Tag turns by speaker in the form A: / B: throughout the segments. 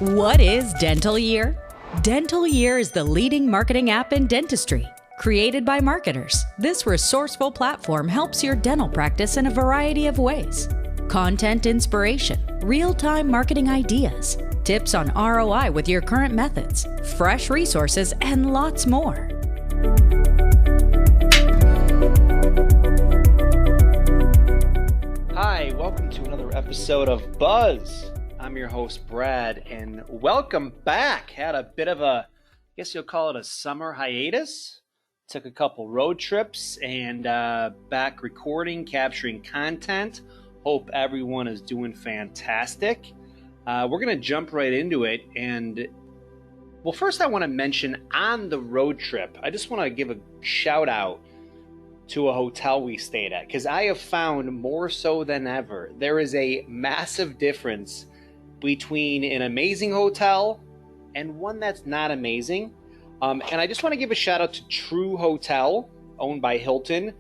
A: What is Dental Year? Dental Year is the leading marketing app in dentistry. Created by marketers, this resourceful platform helps your dental practice in a variety of ways. Content inspiration, real-time marketing ideas, tips on ROI with your current methods, fresh resources, and lots more.
B: Hi, welcome to another episode of Buzz. I'm your host, Brad, and welcome back. Had a bit of a, I guess you'll call it a summer hiatus. Took a couple road trips and back recording, capturing content. Hope everyone is doing fantastic. We're going to jump right into it. And, well, first I want to mention on the road trip, I just want to give a shout out to a hotel we stayed at, because I have found more so than ever, there is a massive difference between an amazing hotel and one that's not amazing. And I just want to give a shout out to Tru Hotel, owned by Hilton.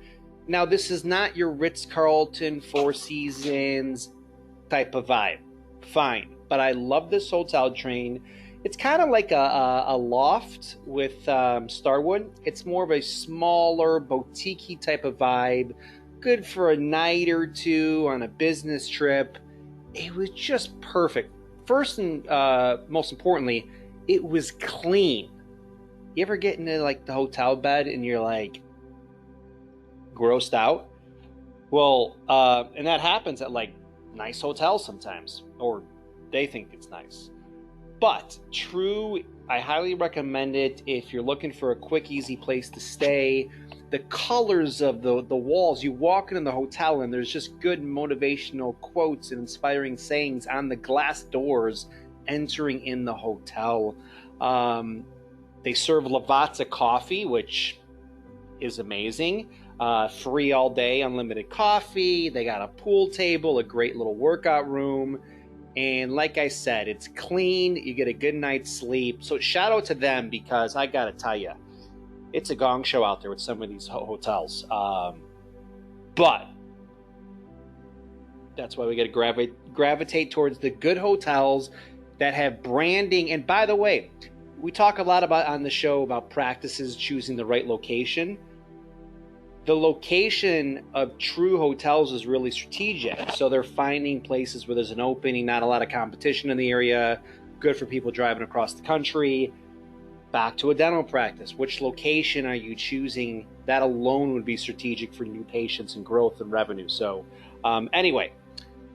B: Now, this is not your Ritz-Carlton, Four Seasons type of vibe. Fine. But I love this hotel train. It's kind of like a loft with Starwood. It's more of a smaller, boutique-y type of vibe. Good for a night or two on a business trip. It was just perfect. First and most importantly, it was clean. You ever get into like the hotel bed and you're like grossed out? Well, and that happens at like nice hotels sometimes, or they think it's nice. But Tru, I highly recommend it if you're looking for a quick, easy place to stay. The colors of the walls, you walk into the hotel and there's just good motivational quotes and inspiring sayings on the glass doors entering in the hotel. They serve Lavazza Coffee, which is amazing. Free all day, unlimited coffee. They got a pool table, a great little workout room. And like I said, it's clean. You get a good night's sleep. So shout out to them, because I got to tell you, it's a gong show out there with some of these hotels. But that's why we got to gravitate towards the good hotels that have branding. And by the way, we talk a lot about on the show about practices choosing the right location. The location of Tru Hotels is really strategic. So they're finding places where there's an opening, not a lot of competition in the area, good for people driving across the country. Back to a dental practice. Which location are you choosing? That alone would be strategic for new patients and growth and revenue. So anyway,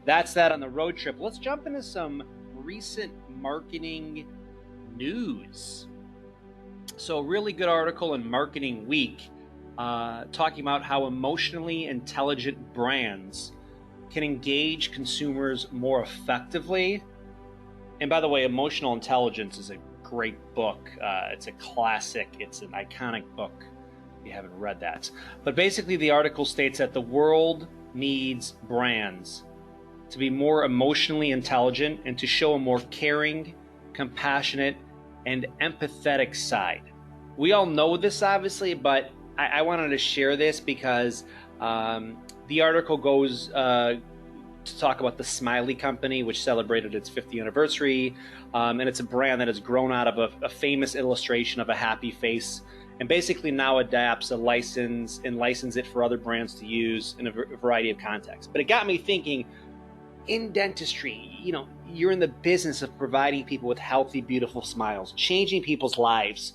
B: that's that on the road trip. Let's jump into some recent marketing news. So a really good article in Marketing Week talking about how emotionally intelligent brands can engage consumers more effectively. And by the way, Emotional Intelligence is a great book. It's a classic. It's an iconic book if you haven't read that. But basically the article states that the world needs brands to be more emotionally intelligent and to show a more caring, compassionate, and empathetic side. We all know this, obviously, but I wanted to share this because the article goes to talk about the Smiley Company, which celebrated its 50th anniversary. And it's a brand that has grown out of a famous illustration of a happy face, and basically now adapts a license and license it for other brands to use in a variety of contexts. But it got me thinking, in dentistry, you know, you're in the business of providing people with healthy, beautiful smiles, changing people's lives.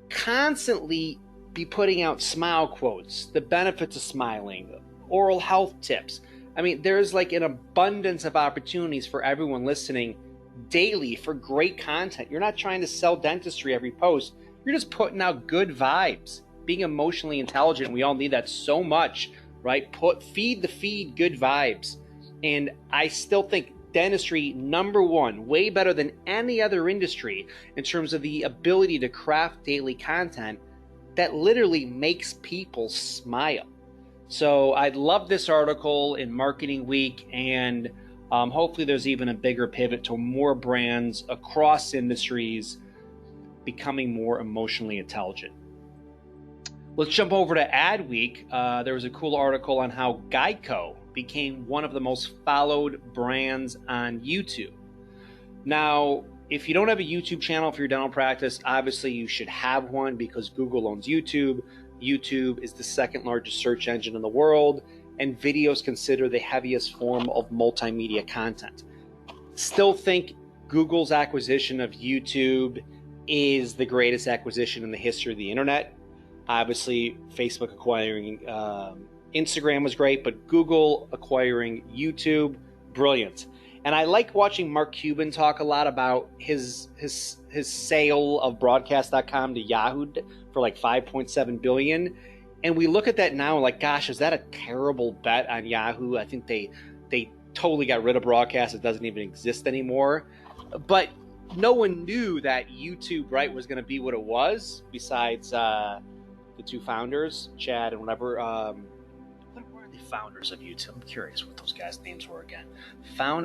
B: Constantly be putting out smile quotes, the benefits of smiling, oral health tips. I mean, there's like an abundance of opportunities for everyone listening daily for great content. You're not trying to sell dentistry every post. You're just putting out good vibes, being emotionally intelligent. We all need that so much, right? Feed the feed good vibes. And I still think dentistry, number one, way better than any other industry in terms of the ability to craft daily content that literally makes people smile. So I love this article in Marketing Week, and hopefully there's even a bigger pivot to more brands across industries becoming more emotionally intelligent. Let's jump over to Ad Week. There was a cool article on how Geico became one of the most followed brands on YouTube. Now, if you don't have a YouTube channel for your dental practice, obviously you should have one because Google owns YouTube. YouTube is the second largest search engine in the world, and video is considered the heaviest form of multimedia content. Still think Google's acquisition of YouTube is the greatest acquisition in the history of the internet. Obviously, Facebook acquiring Instagram was great, but Google acquiring YouTube, brilliant. And I like watching Mark Cuban talk a lot about his sale of broadcast.com to Yahoo for like $5.7 billion. And we look at that now and like, gosh, is that a terrible bet on Yahoo? I think they totally got rid of broadcast. It doesn't even exist anymore. But no one knew that YouTube, right, was going to be what it was, besides the two founders, Chad and whatever. What were the founders of YouTube? I'm curious what those guys' names were again.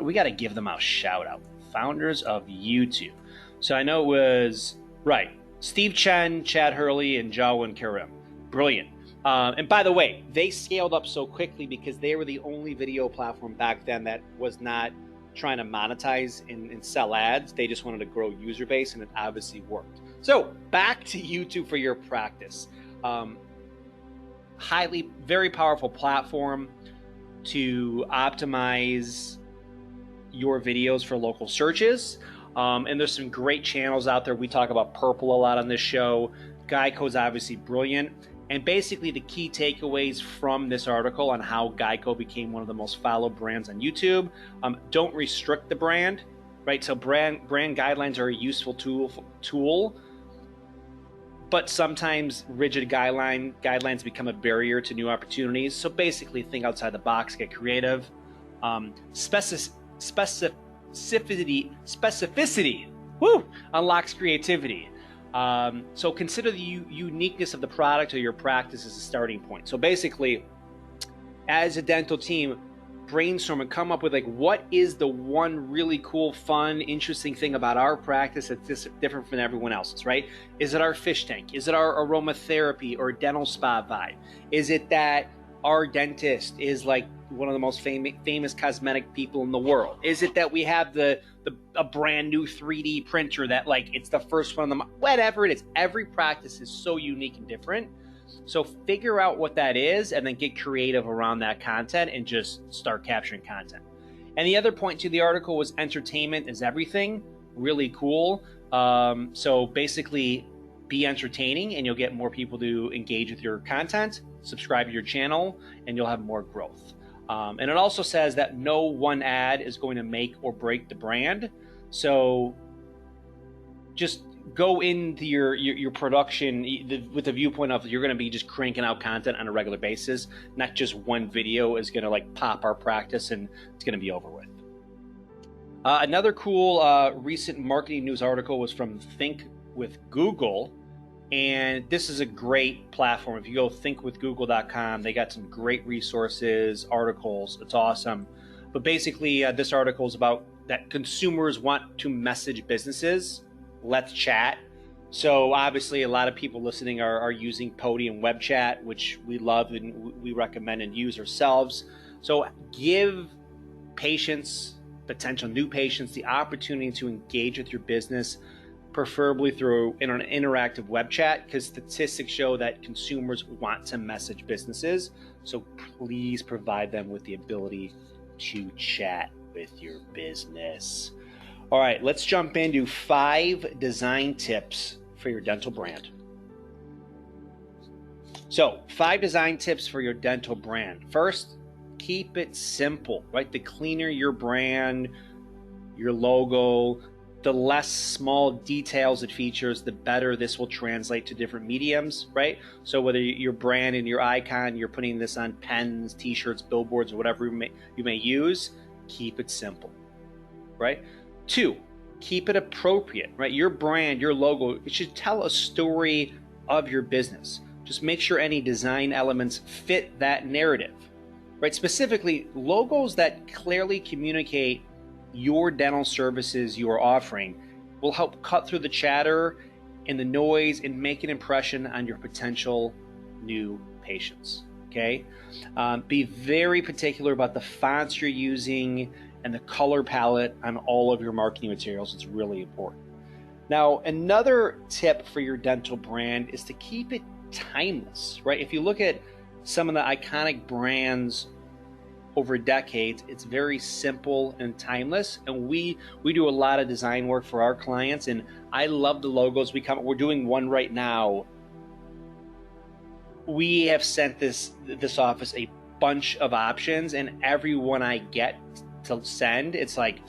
B: We got to give them a shout out. Founders of YouTube. So I know it was, right, Steve Chen, Chad Hurley, and Jawin Karim. Brilliant. And by the way, they scaled up so quickly because they were the only video platform back then that was not trying to monetize and sell ads. They just wanted to grow user base, and it obviously worked. So back to YouTube for your practice. Very powerful platform to optimize your videos for local searches. And there's some great channels out there. We talk about Purple a lot on this show. Geico's obviously brilliant. And basically the key takeaways from this article on how Geico became one of the most followed brands on YouTube. Don't restrict the brand, right? So brand guidelines are a useful tool, but sometimes rigid guidelines become a barrier to new opportunities. So basically think outside the box, get creative. Specificity, unlocks creativity. So consider the uniqueness of the product or your practice as a starting point. So basically, as a dental team, brainstorm and come up with like, what is the one really cool, fun, interesting thing about our practice that's different from everyone else's, right? Is it our fish tank? Is it our aromatherapy or dental spa vibe? Is it that our dentist is like one of the most famous cosmetic people in the world? Is it that we have a brand new 3D printer that like it's the first one on the whatever it is? Every practice is so unique and different. So figure out what that is and then get creative around that content and just start capturing content. And the other point to the article was entertainment is everything. Really cool. So basically be entertaining and you'll get more people to engage with your content, subscribe to your channel, and you'll have more growth. And it also says that no one ad is going to make or break the brand. So just go into your production with the viewpoint of you're going to be just cranking out content on a regular basis, not just one video is going to like pop our practice and it's going to be over with. Another cool recent marketing news article was from Think with Google. And this is a great platform. If you go thinkwithgoogle.com, they got some great resources, articles. It's awesome. But basically, this article is about that consumers want to message businesses. Let's chat. So obviously, a lot of people listening are using Podium Web Chat, which we love and we recommend and use ourselves. So give potential new patients, the opportunity to engage with your business, preferably through an interactive web chat, because statistics show that consumers want to message businesses. So please provide them with the ability to chat with your business. All right, let's jump into 5 design tips for your dental brand. So 5 design tips for your dental brand. First, keep it simple, right? The cleaner your brand, your logo, the less small details it features, the better this will translate to different mediums, right? So whether your brand and your icon, you're putting this on pens, t-shirts, billboards, or whatever you may use, keep it simple, right? 2, keep it appropriate, right? Your brand, your logo, it should tell a story of your business. Just make sure any design elements fit that narrative, right? Specifically, logos that clearly communicate your dental services you are offering will help cut through the chatter and the noise and make an impression on your potential new patients, okay? Be very particular about the fonts you're using and the color palette on all of your marketing materials is really important. Now, another tip for your dental brand is to keep it timeless, right? If you look at some of the iconic brands over decades, it's very simple and timeless. And we do a lot of design work for our clients, and I love the logos. We're doing one right now. We have sent this office a bunch of options, and every one I get to send, it's like,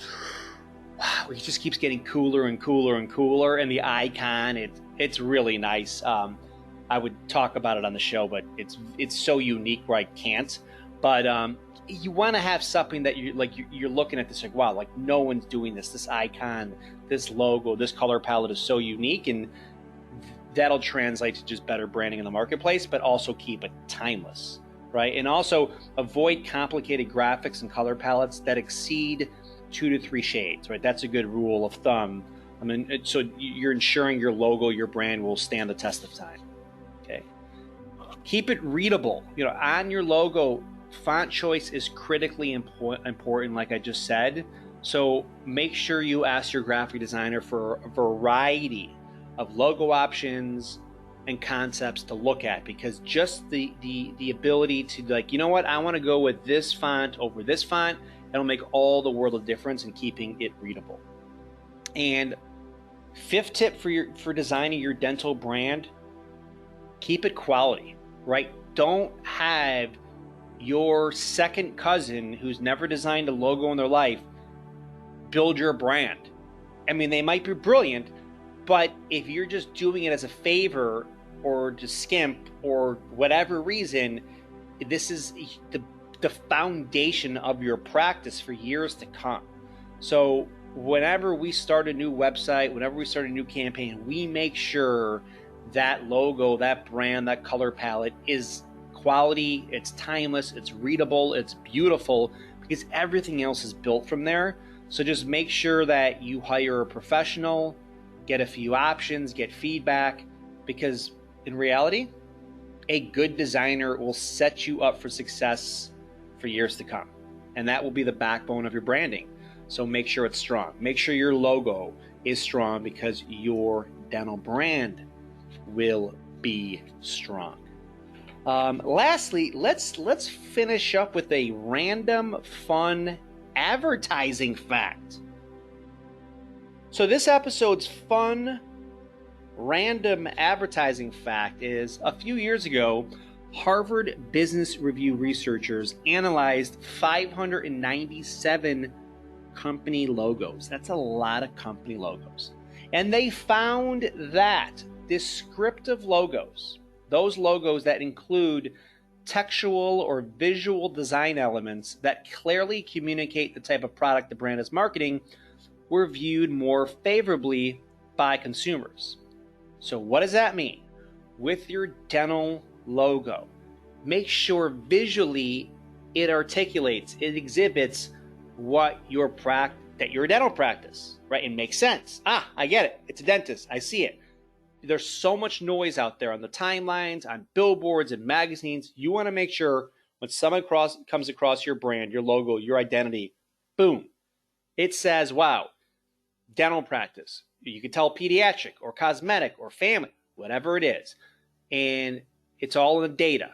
B: wow, it just keeps getting cooler and cooler and cooler. And the icon, it's really nice. I would talk about it on the show, but it's so unique where I can't. But you want to have something that you're looking at this like, wow, like no one's doing this. This icon, this logo, this color palette is so unique, and that'll translate to just better branding in the marketplace, but also keep it timeless, right? And also avoid complicated graphics and color palettes that exceed 2 to 3 shades, right? That's a good rule of thumb. I mean, so you're ensuring your logo, your brand will stand the test of time. Okay. Keep it readable. On your logo, font choice is critically important, like I just said. So make sure you ask your graphic designer for a variety of logo options and concepts to look at, because just the ability to, like, you know what, I want to go with this font over this font, that'll make all the world of difference in keeping it readable. And fifth tip for designing your dental brand, keep it quality, right? Don't have your second cousin who's never designed a logo in their life build your brand. I mean, they might be brilliant, but if you're just doing it as a favor or to skimp or whatever reason, this is the foundation of your practice for years to come. So whenever we start a new website, whenever we start a new campaign, we make sure that logo, that brand, that color palette is quality, it's timeless, it's readable, it's beautiful, because everything else is built from there. So just make sure that you hire a professional, get a few options, get feedback, because in reality, a good designer will set you up for success for years to come. And that will be the backbone of your branding. So make sure it's strong. Make sure your logo is strong, because your dental brand will be strong. Lastly, let's finish up with a random fun advertising fact. So this episode's fun random advertising fact is, a few years ago, Harvard Business Review researchers analyzed 597 company logos. That's a lot of company logos. And they found that descriptive logos, those logos that include textual or visual design elements that clearly communicate the type of product the brand is marketing, were viewed more favorably by consumers. So what does that mean? With your dental logo, make sure visually it articulates, it exhibits what that you're a dental practice, right? It makes sense. I get it. It's a dentist. I see it. There's so much noise out there on the timelines, on billboards and magazines. You want to make sure when someone comes across your brand, your logo, your identity, boom, it says, wow, dental practice. You can tell pediatric or cosmetic or family, whatever it is. And it's all in the data,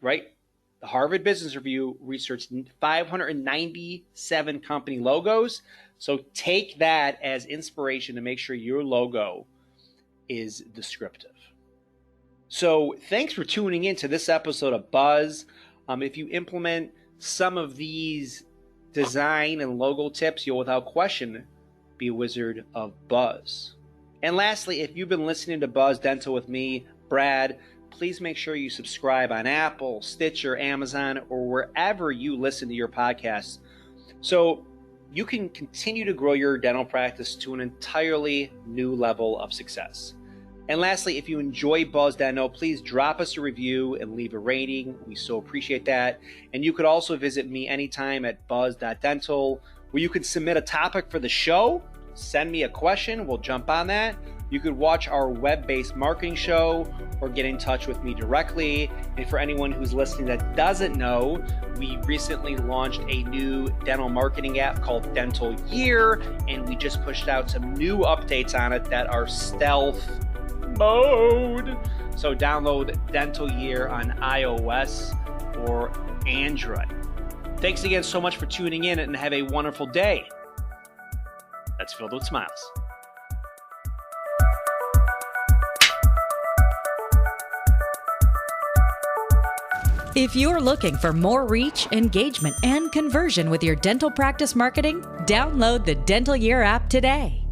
B: right? The Harvard Business Review researched 597 company logos. So take that as inspiration to make sure your logo is descriptive. So thanks for tuning in to this episode of Buzz. If you implement some of these design and logo tips, you'll without question be a wizard of buzz. And lastly, if you've been listening to Buzz Dental with me, Brad, please make sure you subscribe on Apple, Stitcher, Amazon, or wherever you listen to your podcasts, so you can continue to grow your dental practice to an entirely new level of success. And lastly, if you enjoy Buzz Dental, please drop us a review and leave a rating. We so appreciate that. And you could also visit me anytime at buzz.dental, where you can submit a topic for the show, send me a question, we'll jump on that. You could watch our web-based marketing show or get in touch with me directly. And for anyone who's listening that doesn't know, we recently launched a new dental marketing app called Dental Year, and we just pushed out some new updates on it that are stealth mode. So download Dental Year on iOS or Android. Thanks again so much for tuning in, and have a wonderful day that's filled with smiles.
A: If you're looking for more reach, engagement, and conversion with your dental practice marketing, download the Dental Year app today.